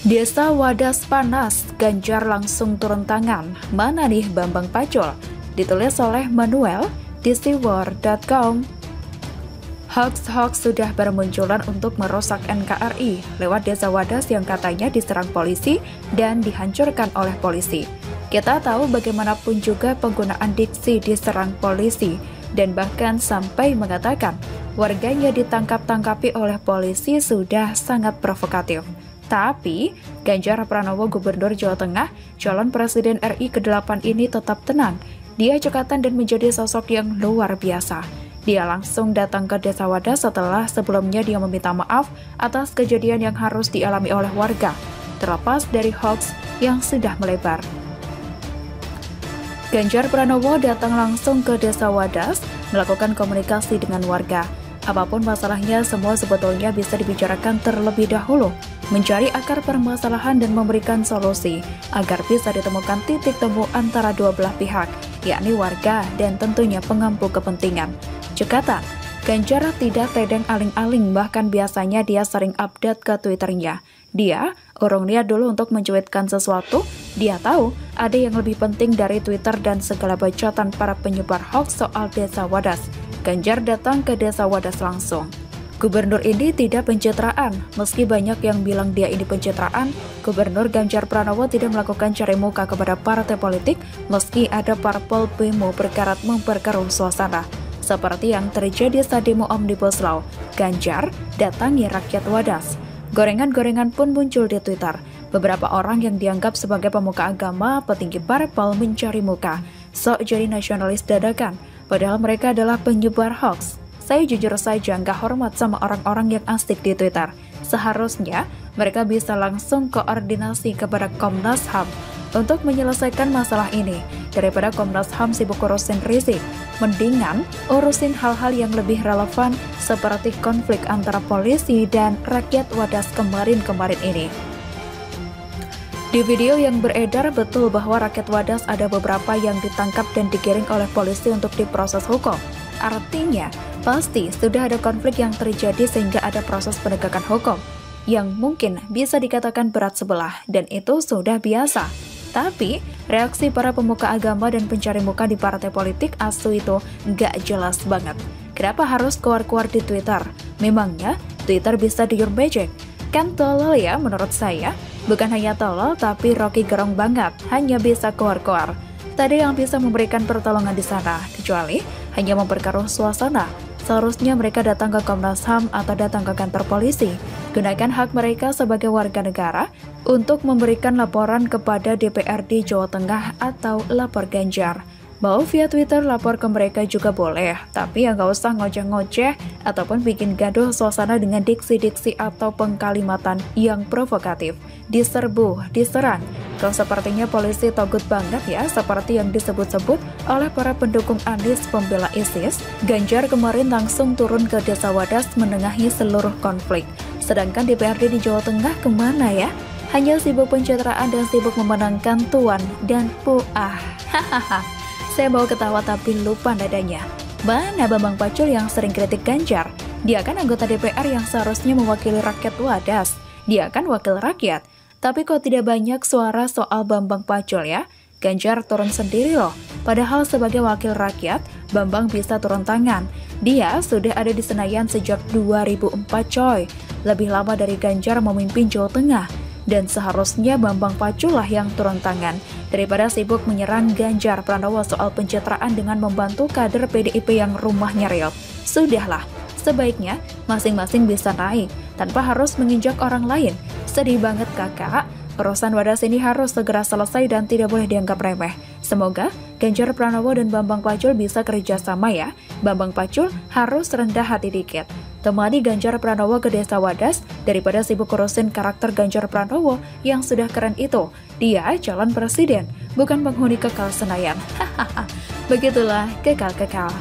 Desa Wadas panas, Ganjar langsung turun tangan. Mana nih Bambang Pacul? Ditulis oleh Manuel di siwar.com. Hoax-hoax sudah bermunculan untuk merusak NKRI lewat Desa Wadas yang katanya diserang polisi dan dihancurkan oleh polisi. Kita tahu bagaimanapun juga penggunaan diksi diserang polisi dan bahkan sampai mengatakan warganya ditangkap-tangkapi oleh polisi sudah sangat provokatif. Tapi, Ganjar Pranowo Gubernur Jawa Tengah, calon Presiden RI ke-8 ini tetap tenang. Dia cekatan dan menjadi sosok yang luar biasa. Dia langsung datang ke Desa Wadas setelah sebelumnya dia meminta maaf atas kejadian yang harus dialami oleh warga, terlepas dari hoax yang sudah melebar. Ganjar Pranowo datang langsung ke Desa Wadas, melakukan komunikasi dengan warga. Apapun masalahnya, semua sebetulnya bisa dibicarakan terlebih dahulu, mencari akar permasalahan dan memberikan solusi, agar bisa ditemukan titik temu antara dua belah pihak, yakni warga dan tentunya pengampu kepentingan. Cekatan, Ganjar tidak tedeng aling-aling, bahkan biasanya dia sering update ke Twitternya. Dia urung niat dulu untuk mencuitkan sesuatu, dia tahu ada yang lebih penting dari Twitter dan segala bacotan para penyebar hoax soal Desa Wadas. Ganjar datang ke Desa Wadas langsung. Gubernur ini tidak pencitraan. Meski banyak yang bilang dia ini pencitraan, Gubernur Ganjar Pranowo tidak melakukan cari muka kepada partai politik meski ada parpol bemo berkarat memperkeruh suasana. Seperti yang terjadi saat demo Omnibus Law, Ganjar datangi rakyat Wadas. Gorengan-gorengan pun muncul di Twitter. Beberapa orang yang dianggap sebagai pemuka agama, petinggi parpol mencari muka, sok jadi nasionalis dadakan, padahal mereka adalah penyebar hoax. Saya jujur saja nggak hormat sama orang-orang yang asik di Twitter. Seharusnya mereka bisa langsung koordinasi kepada Komnas HAM untuk menyelesaikan masalah ini, daripada Komnas HAM sibuk urusin Rizik. Mendingan urusin hal-hal yang lebih relevan seperti konflik antara polisi dan rakyat Wadas kemarin-kemarin ini. Di video yang beredar betul bahwa rakyat Wadas ada beberapa yang ditangkap dan digiring oleh polisi untuk diproses hukum. Artinya, pasti sudah ada konflik yang terjadi sehingga ada proses penegakan hukum yang mungkin bisa dikatakan berat sebelah, dan itu sudah biasa. Tapi, reaksi para pemuka agama dan pencari muka di partai politik asu itu nggak jelas banget. Kenapa harus keluar-keluar di Twitter? Memangnya Twitter bisa diurbejek? Kan tolol ya menurut saya. Bukan hanya tolol, tapi Rocky Gerung banget, hanya bisa keluar-keluar. Tadi yang bisa memberikan pertolongan di sana, kecuali hanya memperkeruh suasana. Seharusnya mereka datang ke Komnas HAM atau datang ke kantor polisi. Gunakan hak mereka sebagai warga negara untuk memberikan laporan kepada DPRD Jawa Tengah atau lapor Ganjar. Mau via Twitter lapor ke mereka juga boleh, tapi ya nggak usah ngoceh-ngoceh ataupun bikin gaduh suasana dengan diksi-diksi atau pengkalimatan yang provokatif. Diserbu, diserang. Kalau sepertinya polisi togut banget ya, seperti yang disebut-sebut oleh para pendukung Anies pembela ISIS. Ganjar kemarin langsung turun ke Desa Wadas menengahi seluruh konflik. Sedangkan DPRD di Jawa Tengah kemana ya? Hanya sibuk pencitraan dan sibuk memenangkan tuan dan puah. Hahaha. Saya mau ketawa tapi lupa nadanya. Mana Bambang Pacul yang sering kritik Ganjar? Dia kan anggota DPR yang seharusnya mewakili rakyat Wadas. Dia kan wakil rakyat. Tapi kok tidak banyak suara soal Bambang Pacul ya? Ganjar turun sendiri loh. Padahal sebagai wakil rakyat, Bambang bisa turun tangan. Dia sudah ada di Senayan sejak 2004 coy. Lebih lama dari Ganjar memimpin Jawa Tengah. Dan seharusnya Bambang Pacul lah yang turun tangan, daripada sibuk menyerang Ganjar Pranowo soal pencitraan dengan membantu kader PDIP yang rumahnya reot. Sudahlah, sebaiknya masing-masing bisa naik, tanpa harus menginjak orang lain. Sedih banget kakak, urusan Wadas ini harus segera selesai dan tidak boleh dianggap remeh. Semoga Ganjar Pranowo dan Bambang Pacul bisa kerjasama ya. Bambang Pacul harus rendah hati dikit. Temani Ganjar Pranowo ke Desa Wadas daripada sibuk urusin karakter Ganjar Pranowo yang sudah keren itu. Dia calon presiden, bukan penghuni kekal Senayan. Hahaha. Begitulah kekal-kekal.